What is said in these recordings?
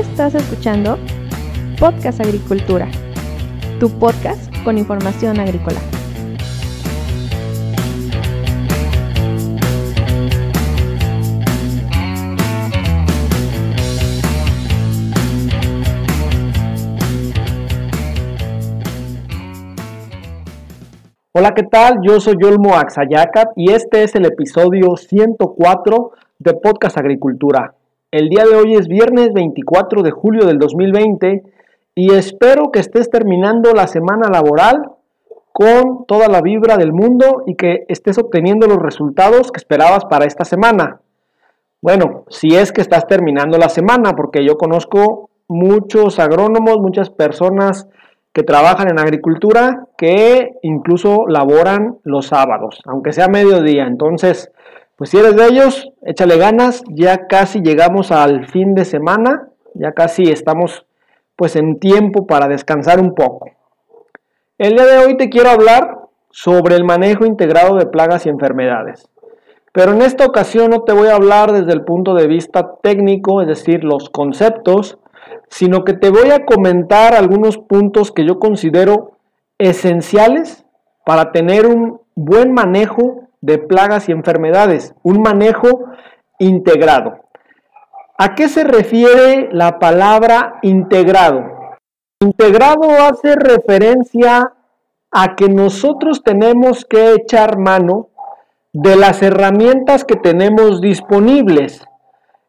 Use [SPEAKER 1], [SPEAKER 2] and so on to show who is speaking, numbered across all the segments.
[SPEAKER 1] estás escuchando Podcast Agricultura, tu podcast con información agrícola.
[SPEAKER 2] Hola, ¿qué tal? Yo soy Olmo Axayacat y este es el episodio 104 de Podcast Agricultura. El día de hoy es viernes 24 de julio del 2020 y espero que estés terminando la semana laboral con toda la vibra del mundo y que estés obteniendo los resultados que esperabas para esta semana. Bueno, si es que estás terminando la semana, porque yo conozco muchos agrónomos, muchas personas que trabajan en agricultura, que incluso laboran los sábados, aunque sea mediodía. Entonces, pues si eres de ellos, échale ganas, ya casi llegamos al fin de semana, ya casi estamos pues en tiempo para descansar un poco. El día de hoy te quiero hablar sobre el manejo integrado de plagas y enfermedades. Pero en esta ocasión no te voy a hablar desde el punto de vista técnico, es decir, los conceptos, sino que te voy a comentar algunos puntos que yo considero esenciales para tener un buen manejo de plagas y enfermedades, un manejo integrado. ¿A qué se refiere la palabra integrado? Integrado hace referencia a que nosotros tenemos que echar mano de las herramientas que tenemos disponibles.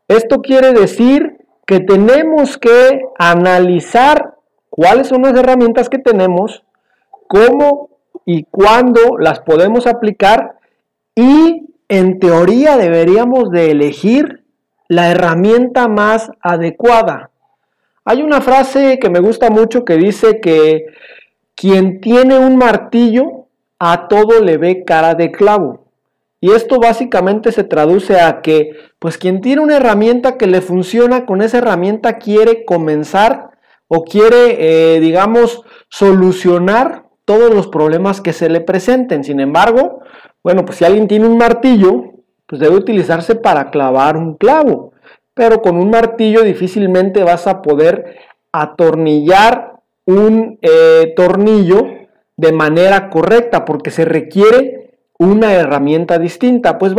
[SPEAKER 2] Esto quiere decir que tenemos que analizar cuáles son las herramientas que tenemos, cómo y cuándo las podemos aplicar y en teoría deberíamos de elegir la herramienta más adecuada. Hay una frase que me gusta mucho que dice que quien tiene un martillo a todo le ve cara de clavo. Y esto básicamente se traduce a que, pues quien tiene una herramienta que le funciona, con esa herramienta quiere comenzar o quiere, solucionar todos los problemas que se le presenten. Sin embargo, bueno, pues si alguien tiene un martillo, pues debe utilizarse para clavar un clavo. Pero con un martillo difícilmente vas a poder atornillar un tornillo de manera correcta, porque se requiere una herramienta distinta. Pues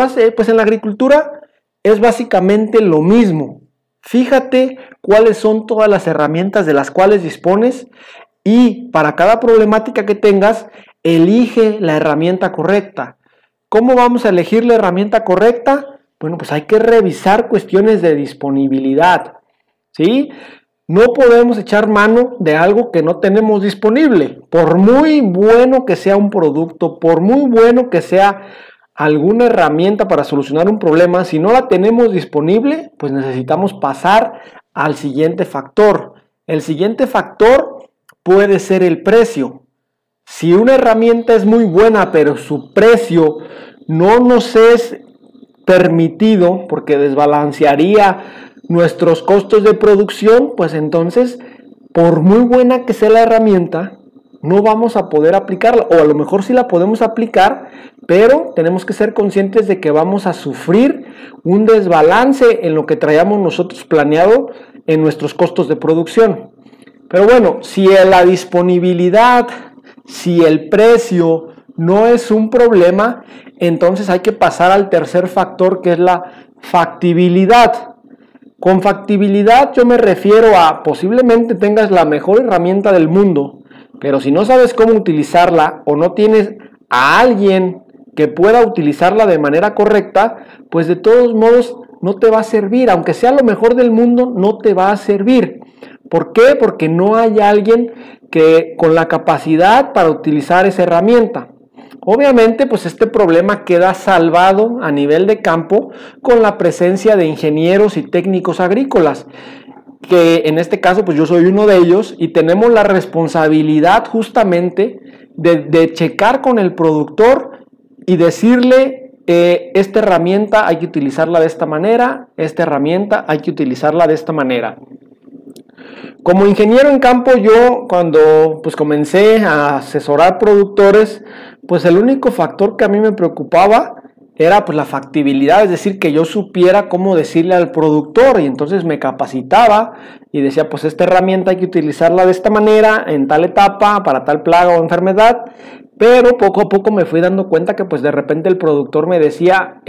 [SPEAKER 2] en la agricultura es básicamente lo mismo. Fíjate cuáles son todas las herramientas de las cuales dispones y para cada problemática que tengas, elige la herramienta correcta. ¿Cómo vamos a elegir la herramienta correcta? Bueno, pues hay que revisar cuestiones de disponibilidad, ¿sí? No podemos echar mano de algo que no tenemos disponible. Por muy bueno que sea un producto, por muy bueno que sea alguna herramienta para solucionar un problema, si no la tenemos disponible, pues necesitamos pasar al siguiente factor. El siguiente factor puede ser el precio. Si una herramienta es muy buena, pero su precio no nos es permitido, porque desbalancearía nuestros costos de producción, pues entonces, por muy buena que sea la herramienta, no vamos a poder aplicarla, o a lo mejor sí la podemos aplicar, pero tenemos que ser conscientes de que vamos a sufrir un desbalance en lo que traíamos nosotros planeado en nuestros costos de producción. Pero bueno, si la disponibilidad, si el precio no es un problema, entonces hay que pasar al tercer factor, que es la factibilidad. Con factibilidad yo me refiero a posiblemente tengas la mejor herramienta del mundo, pero si no sabes cómo utilizarla o no tienes a alguien que pueda utilizarla de manera correcta, pues de todos modos no te va a servir. Aunque sea lo mejor del mundo, no te va a servir. ¿Por qué? Porque no hay alguien que con la capacidad para utilizar esa herramienta. Obviamente, pues este problema queda salvado a nivel de campo con la presencia de ingenieros y técnicos agrícolas, que en este caso pues yo soy uno de ellos y tenemos la responsabilidad justamente de checar con el productor y decirle esta herramienta hay que utilizarla de esta manera, esta herramienta hay que utilizarla de esta manera. Como ingeniero en campo, yo cuando pues comencé a asesorar productores, pues el único factor que a mí me preocupaba era pues la factibilidad, es decir, que yo supiera cómo decirle al productor, y entonces me capacitaba y decía, pues esta herramienta hay que utilizarla de esta manera, en tal etapa, para tal plaga o enfermedad, pero poco a poco me fui dando cuenta que pues de repente el productor me decía,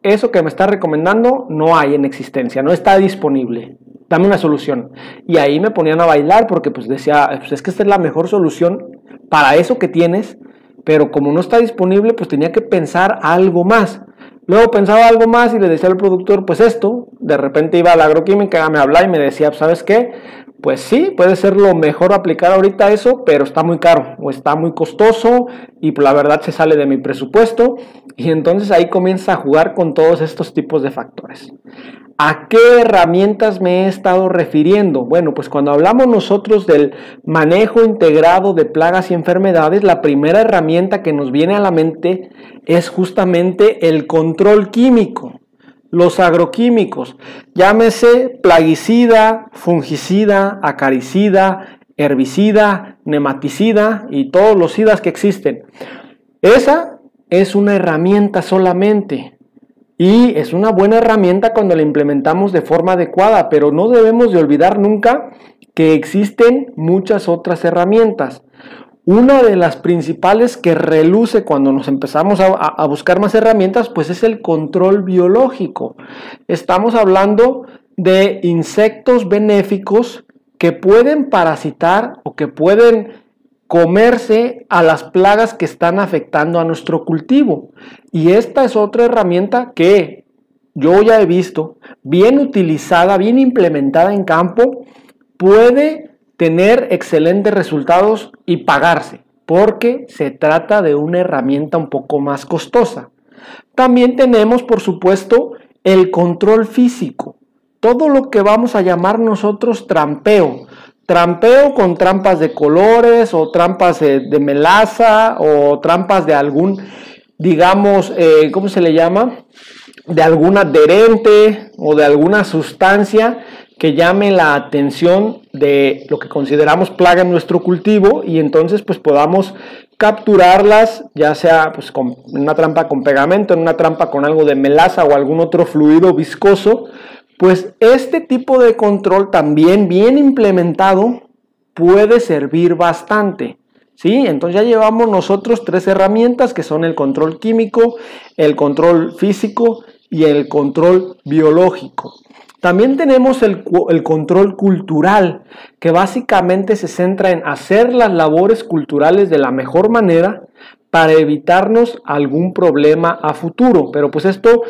[SPEAKER 2] eso que me está recomendando no hay en existencia, no está disponible, dame una solución. Y ahí me ponían a bailar porque pues decía, pues es que esta es la mejor solución para eso que tienes, pero como no está disponible, pues tenía que pensar algo más. Luego pensaba algo más y le decía al productor, pues esto, de repente iba a la agroquímica, me hablaba y me decía, ¿sabes qué? Pues sí, puede ser lo mejor aplicar ahorita eso, pero está muy caro o está muy costoso y la verdad se sale de mi presupuesto, y entonces ahí comienza a jugar con todos estos tipos de factores. ¿A qué herramientas me he estado refiriendo? Bueno, pues cuando hablamos nosotros del manejo integrado de plagas y enfermedades, la primera herramienta que nos viene a la mente es justamente el control químico. Los agroquímicos, llámese plaguicida, fungicida, acaricida, herbicida, nematicida y todos los sidas que existen. Esa es una herramienta solamente y es una buena herramienta cuando la implementamos de forma adecuada, pero no debemos de olvidar nunca que existen muchas otras herramientas. Una de las principales que reluce cuando nos empezamos a buscar más herramientas, pues es el control biológico. Estamos hablando de insectos benéficos que pueden parasitar o que pueden comerse a las plagas que están afectando a nuestro cultivo. Y esta es otra herramienta que yo ya he visto bien utilizada, bien implementada en campo, puede tener excelentes resultados y pagarse, porque se trata de una herramienta un poco más costosa. También tenemos, por supuesto, el control físico, todo lo que vamos a llamar nosotros trampeo. Trampeo con trampas de colores o trampas de melaza o trampas de algún, digamos, ¿cómo se le llama? De algún adherente o de alguna sustancia que llame la atención de lo que consideramos plaga en nuestro cultivo, y entonces pues podamos capturarlas, ya sea pues en una trampa con pegamento, en una trampa con algo de melaza o algún otro fluido viscoso. Pues este tipo de control también bien implementado puede servir bastante, ¿sí? Entonces ya llevamos nosotros 3 herramientas que son el control químico, el control físico y el control biológico. También tenemos el control cultural, que básicamente se centra en hacer las labores culturales de la mejor manera para evitarnos algún problema a futuro. Pero pues esto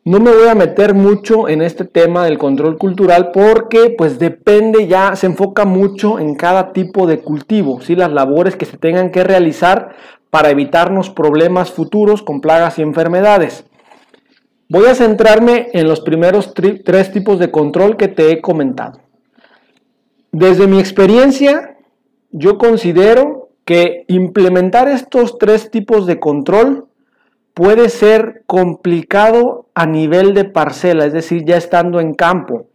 [SPEAKER 2] no me voy a meter mucho en este tema del control cultural porque pues depende, ya se enfoca mucho en cada tipo de cultivo, ¿sí? Las labores que se tengan que realizar para evitarnos problemas futuros con plagas y enfermedades. Voy a centrarme en los primeros 3 tipos de control que te he comentado. Desde mi experiencia, yo considero que implementar estos 3 tipos de control puede ser complicado a nivel de parcela, es decir, ya estando en campo.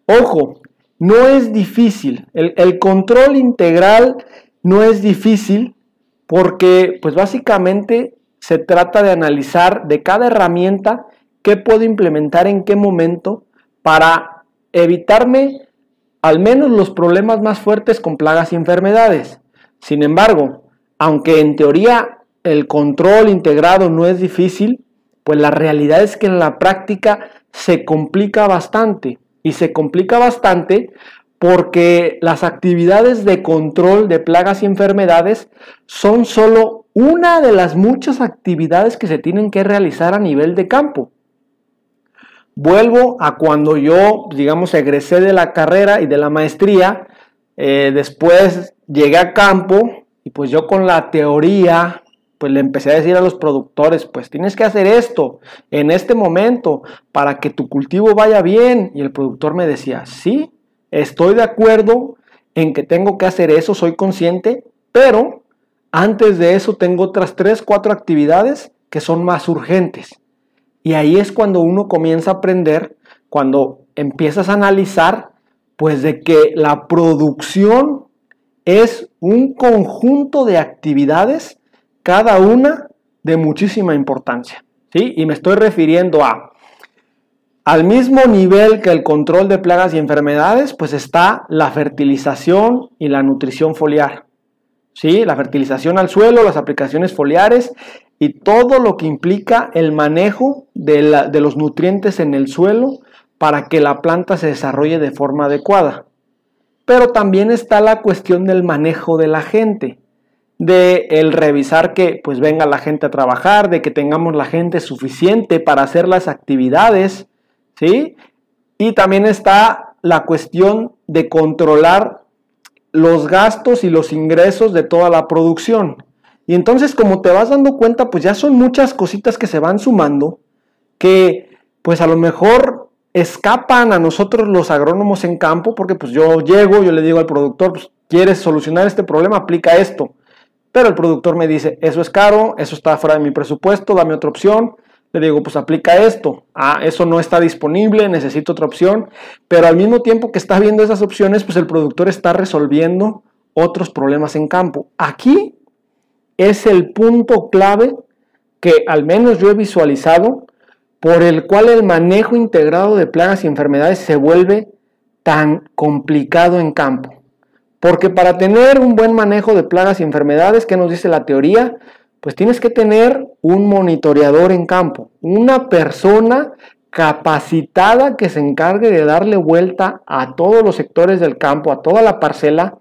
[SPEAKER 2] Ojo, no es difícil. El control integral no es difícil porque, pues básicamente, se trata de analizar de cada herramienta qué puedo implementar en qué momento para evitarme al menos los problemas más fuertes con plagas y enfermedades. Sin embargo, aunque en teoría el control integrado no es difícil, pues la realidad es que en la práctica se complica bastante. Y se complica bastante porque las actividades de control de plagas y enfermedades son solo una de las muchas actividades que se tienen que realizar a nivel de campo. Vuelvo a cuando yo, digamos, egresé de la carrera y de la maestría, después llegué a campo y pues yo con la teoría pues le empecé a decir a los productores, pues tienes que hacer esto en este momento para que tu cultivo vaya bien. Y el productor me decía, sí, estoy de acuerdo en que tengo que hacer eso, soy consciente, pero antes de eso tengo otras 3, 4 actividades que son más urgentes. Y ahí es cuando uno comienza a aprender, cuando empiezas a analizar, pues de que la producción es un conjunto de actividades, cada una de muchísima importancia, ¿sí? Y me estoy refiriendo al mismo nivel que el control de plagas y enfermedades, pues está la fertilización y la nutrición foliar, ¿sí? La fertilización al suelo, las aplicaciones foliares y todo lo que implica el manejo de los nutrientes en el suelo para que la planta se desarrolle de forma adecuada. Pero también está la cuestión del manejo de la gente, de el revisar que pues venga la gente a trabajar, de que tengamos la gente suficiente para hacer las actividades, ¿sí? Y también está la cuestión de controlar los gastos y los ingresos de toda la producción. Y entonces, como te vas dando cuenta, pues ya son muchas cositas que se van sumando, que pues a lo mejor escapan a nosotros los agrónomos en campo, porque pues yo llego, yo le digo al productor, pues ¿quieres solucionar este problema? Aplica esto. Pero el productor me dice, eso es caro, eso está fuera de mi presupuesto, dame otra opción. Le digo, pues aplica esto. Eso no está disponible, necesito otra opción. Pero al mismo tiempo que está viendo esas opciones, pues el productor está resolviendo otros problemas en campo. Aquí es el punto clave que al menos yo he visualizado, por el cual el manejo integrado de plagas y enfermedades se vuelve tan complicado en campo. Porque para tener un buen manejo de plagas y enfermedades, ¿qué nos dice la teoría? Pues tienes que tener un monitoreador en campo, una persona capacitada que se encargue de darle vuelta a todos los sectores del campo, a toda la parcela,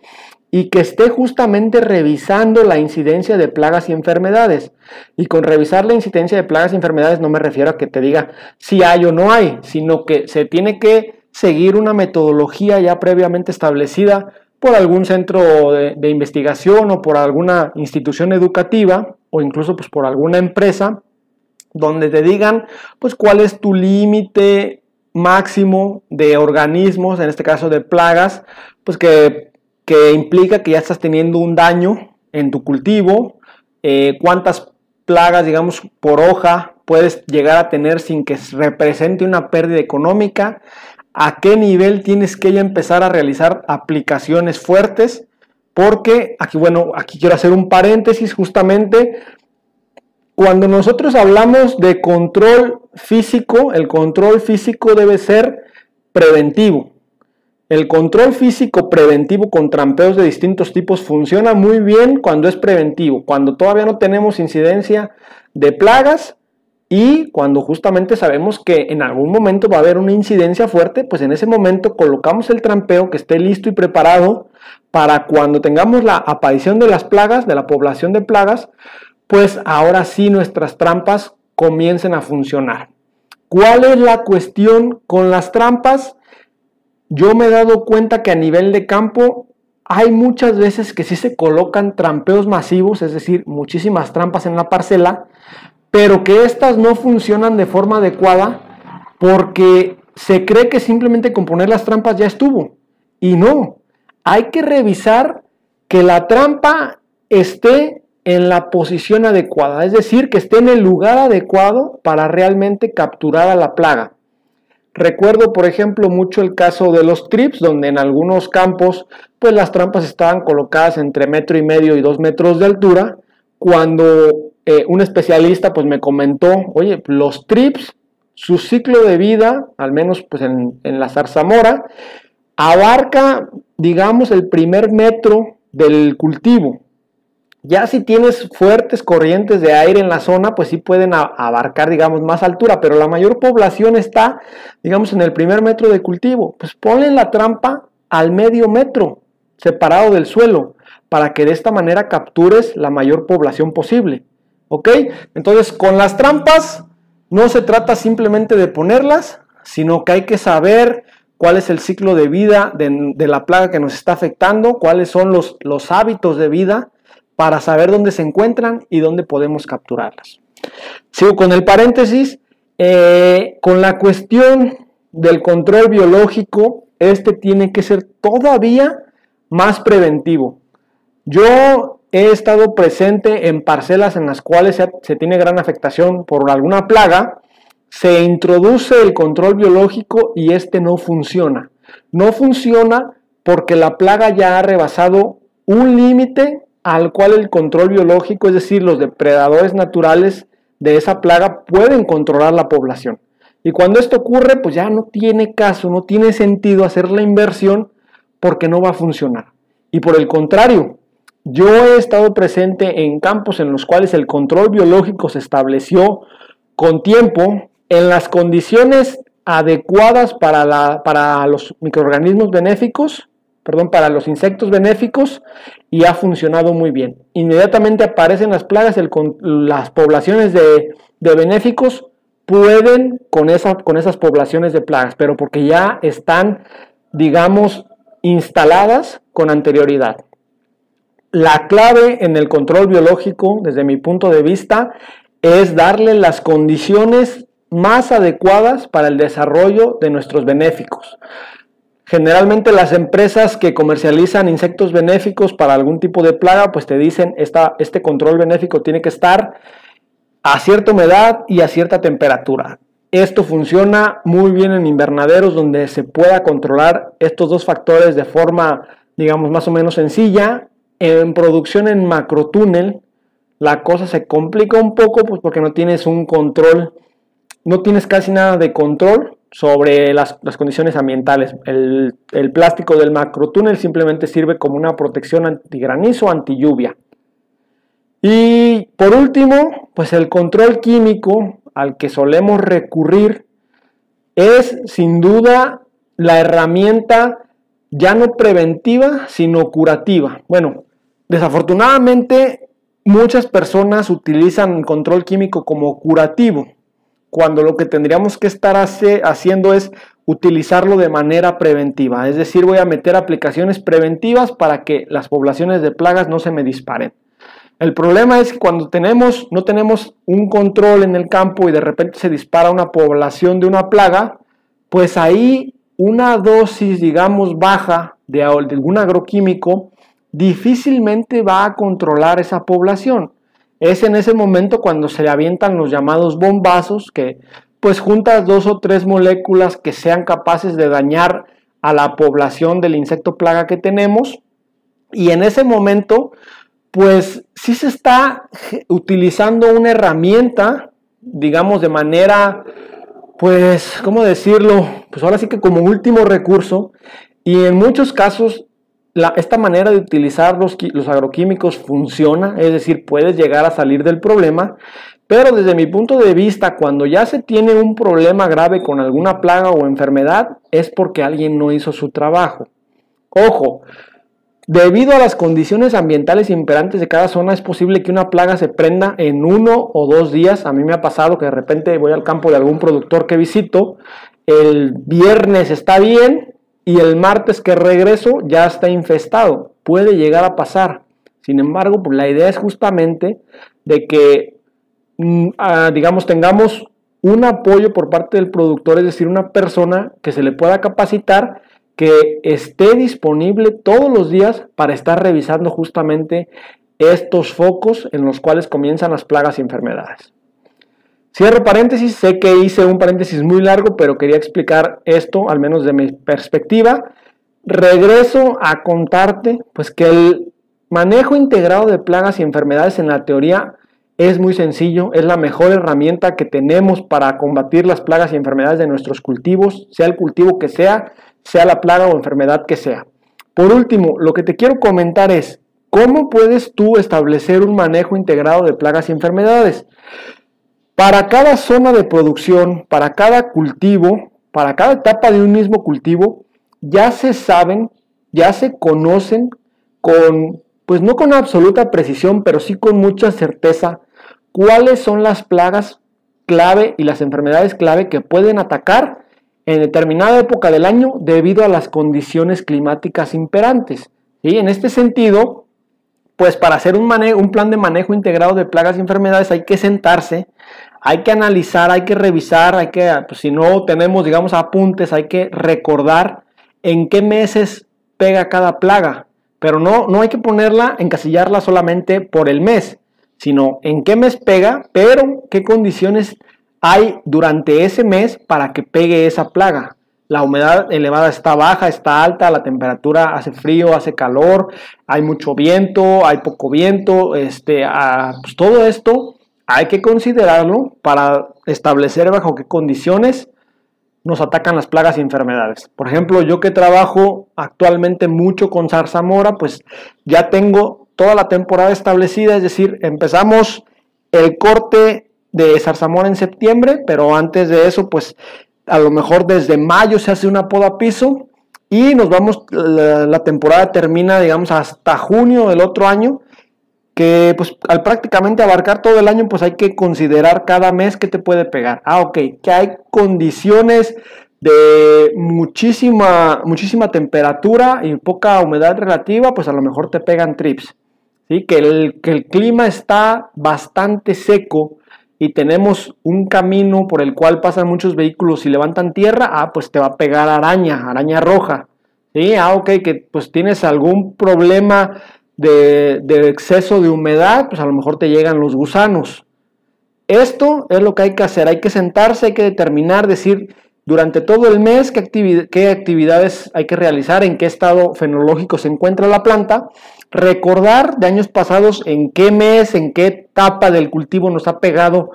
[SPEAKER 2] y que esté justamente revisando la incidencia de plagas y enfermedades. Y con revisar la incidencia de plagas y enfermedades no me refiero a que te diga si hay o no hay, sino que se tiene que seguir una metodología ya previamente establecida por algún centro de investigación o por alguna institución educativa o incluso pues por alguna empresa donde te digan pues cuál es tu límite máximo de organismos, en este caso de plagas, pues que implica que ya estás teniendo un daño en tu cultivo, cuántas plagas, digamos, por hoja puedes llegar a tener sin que represente una pérdida económica, a qué nivel tienes que ya empezar a realizar aplicaciones fuertes, porque aquí quiero hacer un paréntesis justamente. Cuando nosotros hablamos de control físico, el control físico debe ser preventivo. El control físico preventivo con trampeos de distintos tipos funciona muy bien cuando es preventivo, cuando todavía no tenemos incidencia de plagas y cuando justamente sabemos que en algún momento va a haber una incidencia fuerte, pues en ese momento colocamos el trampeo que esté listo y preparado para cuando tengamos la aparición de las plagas, de la población de plagas, pues ahora sí nuestras trampas comiencen a funcionar. ¿Cuál es la cuestión con las trampas? Yo me he dado cuenta que a nivel de campo hay muchas veces que sí se colocan trampeos masivos, es decir, muchísimas trampas en la parcela, pero que estas no funcionan de forma adecuada porque se cree que simplemente con poner las trampas ya estuvo. Y no, hay que revisar que la trampa esté en la posición adecuada, es decir, que esté en el lugar adecuado para realmente capturar a la plaga. Recuerdo, por ejemplo, mucho el caso de los trips, donde en algunos campos, pues las trampas estaban colocadas entre 1,5 metros y 2 metros de altura, cuando un especialista pues me comentó, oye, los trips, su ciclo de vida, al menos pues en la zarzamora, abarca, digamos, el primer metro del cultivo. Ya si tienes fuertes corrientes de aire en la zona, pues sí pueden abarcar, digamos, más altura, pero la mayor población está, digamos, en el primer metro de cultivo. Pues ponle la trampa al medio metro, separado del suelo, para que de esta manera captures la mayor población posible. ¿Ok? Entonces, con las trampas no se trata simplemente de ponerlas, sino que hay que saber cuál es el ciclo de vida de la plaga que nos está afectando, cuáles son los hábitos de vida, para saber dónde se encuentran y dónde podemos capturarlas. Sigo con el paréntesis, con la cuestión del control biológico, tiene que ser todavía más preventivo. Yo he estado presente en parcelas en las cuales se tiene gran afectación por alguna plaga, se introduce el control biológico y no funciona. No funciona porque la plaga ya ha rebasado un límite al cual el control biológico, es decir, los depredadores naturales de esa plaga pueden controlar la población. Y cuando esto ocurre, pues ya no tiene caso, no tiene sentido hacer la inversión porque no va a funcionar. Y por el contrario, yo he estado presente en campos en los cuales el control biológico se estableció con tiempo, en las condiciones adecuadas para los microorganismos benéficos, para los insectos benéficos, y ha funcionado muy bien. Inmediatamente aparecen las plagas, las poblaciones de benéficos pueden con esas poblaciones de plagas, pero porque ya están, digamos, instaladas con anterioridad. La clave en el control biológico, desde mi punto de vista, es darle las condiciones más adecuadas para el desarrollo de nuestros benéficos. Generalmente las empresas que comercializan insectos benéficos para algún tipo de plaga, pues te dicen, este control benéfico tiene que estar a cierta humedad y a cierta temperatura. Esto funciona muy bien en invernaderos donde se pueda controlar estos dos factores de forma, digamos, más o menos sencilla. En producción en macrotúnel, la cosa se complica un poco, pues porque no tienes un control, no tienes casi nada de control sobre las condiciones ambientales. El plástico del macrotúnel simplemente sirve como una protección antigranizo, antilluvia. Y por último, pues el control químico al que solemos recurrir es sin duda la herramienta ya no preventiva, sino curativa. Bueno, desafortunadamente muchas personas utilizan el control químico como curativo, cuando lo que tendríamos que estar haciendo es utilizarlo de manera preventiva. Es decir, voy a meter aplicaciones preventivas para que las poblaciones de plagas no se me disparen. El problema es que cuando no tenemos un control en el campo y de repente se dispara una población de una plaga, pues ahí una dosis, digamos, baja de algún agroquímico difícilmente va a controlar esa población. Es en ese momento cuando se le avientan los llamados bombazos, que pues juntas 2 o 3 moléculas que sean capaces de dañar a la población del insecto plaga que tenemos, y en ese momento pues sí se está utilizando una herramienta, digamos, de manera, pues, ¿cómo decirlo? Pues ahora sí que como último recurso, y en muchos casos esta manera de utilizar los agroquímicos funciona, es decir, puedes llegar a salir del problema, pero desde mi punto de vista, cuando ya se tiene un problema grave con alguna plaga o enfermedad, es porque alguien no hizo su trabajo. Ojo, debido a las condiciones ambientales imperantes de cada zona, es posible que una plaga se prenda en 1 o 2 días. A mí me ha pasado que de repente voy al campo de algún productor que visito, el viernes está bien y el martes que regreso ya está infestado. Puede llegar a pasar. Sin embargo, pues la idea es justamente de que, digamos, tengamos un apoyo por parte del productor, es decir, una persona que se le pueda capacitar, que esté disponible todos los días para estar revisando justamente estos focos en los cuales comienzan las plagas y enfermedades. Cierro paréntesis, sé que hice un paréntesis muy largo, pero quería explicar esto, al menos de mi perspectiva. Regreso a contarte pues que el manejo integrado de plagas y enfermedades en la teoría es muy sencillo, es la mejor herramienta que tenemos para combatir las plagas y enfermedades de nuestros cultivos, sea el cultivo que sea la plaga o enfermedad que sea. Por último, lo que te quiero comentar es, ¿cómo puedes tú establecer un manejo integrado de plagas y enfermedades? Para cada zona de producción, para cada cultivo, para cada etapa de un mismo cultivo, ya se saben, ya se conocen pues no con absoluta precisión, pero sí con mucha certeza, cuáles son las plagas clave y las enfermedades clave que pueden atacar en determinada época del año debido a las condiciones climáticas imperantes. ¿Sí? En este sentido, pues para hacer un plan de manejo integrado de plagas y enfermedades hay que sentarse, hay que analizar, hay que revisar, pues si no tenemos, digamos, apuntes, hay que recordar en qué meses pega cada plaga, pero no hay que encasillarla solamente por el mes, sino en qué mes pega, pero qué condiciones hay durante ese mes para que pegue esa plaga. La humedad elevada está baja, está alta, la temperatura hace frío, hace calor, hay mucho viento, hay poco viento, pues todo esto hay que considerarlo para establecer bajo qué condiciones nos atacan las plagas y enfermedades. Por ejemplo, yo que trabajo actualmente mucho con zarzamora, pues ya tengo toda la temporada establecida, es decir, empezamos el corte de zarzamora en septiembre, pero antes de eso, pues a lo mejor desde mayo se hace una poda a piso y nos vamos, la temporada termina, digamos, hasta junio del otro año, que pues al prácticamente abarcar todo el año, pues hay que considerar cada mes que te puede pegar. Ok, que hay condiciones de muchísima temperatura y poca humedad relativa, pues a lo mejor te pegan trips. ¿Sí? Que el clima está bastante seco y tenemos un camino por el cual pasan muchos vehículos y levantan tierra, pues te va a pegar araña roja. ¿Sí? Ok, que pues tienes algún problema de exceso de humedad, pues a lo mejor te llegan los gusanos. Esto es lo que hay que hacer, hay que sentarse, hay que determinar, decir, durante todo el mes qué actividades hay que realizar, en qué estado fenológico se encuentra la planta, recordar de años pasados en qué mes, en qué etapa del cultivo nos ha pegado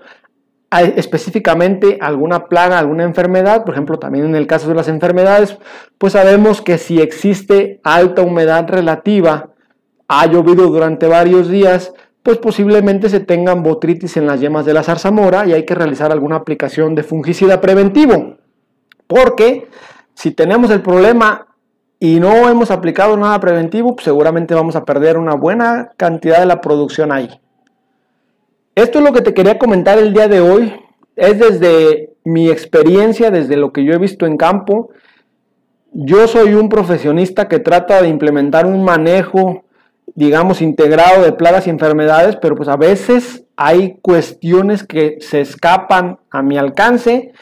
[SPEAKER 2] específicamente alguna plaga, alguna enfermedad. Por ejemplo, también en el caso de las enfermedades, pues sabemos que si existe alta humedad relativa, ha llovido durante varios días, pues posiblemente se tengan botritis en las yemas de la zarzamora y hay que realizar alguna aplicación de fungicida preventivo. Porque si tenemos el problema y no hemos aplicado nada preventivo, pues seguramente vamos a perder una buena cantidad de la producción ahí. Esto es lo que te quería comentar el día de hoy. Es desde mi experiencia, desde lo que yo he visto en campo. Yo soy un profesionista que trata de implementar un manejo, digamos, integrado de plagas y enfermedades, pero pues a veces hay cuestiones que se escapan a mi alcance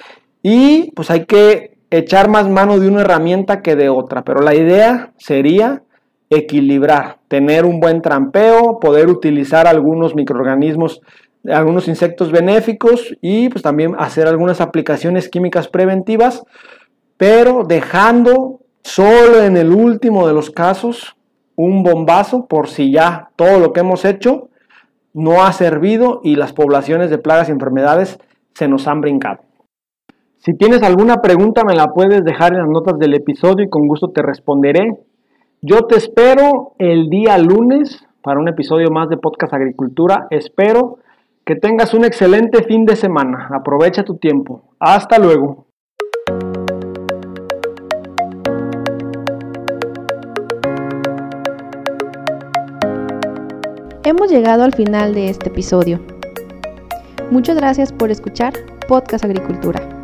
[SPEAKER 2] y pues hay que echar más mano de una herramienta que de otra, pero la idea sería equilibrar, tener un buen trampeo, poder utilizar algunos microorganismos, algunos insectos benéficos y pues también hacer algunas aplicaciones químicas preventivas, pero dejando solo en el último de los casos un bombazo por si ya todo lo que hemos hecho no ha servido y las poblaciones de plagas y enfermedades se nos han brincado. Si tienes alguna pregunta me la puedes dejar en las notas del episodio y con gusto te responderé. Yo te espero el día lunes para un episodio más de Podcast Agricultura. Espero que tengas un excelente fin de semana. Aprovecha tu tiempo. Hasta luego.
[SPEAKER 1] Hemos llegado al final de este episodio. Muchas gracias por escuchar Podcast Agricultura.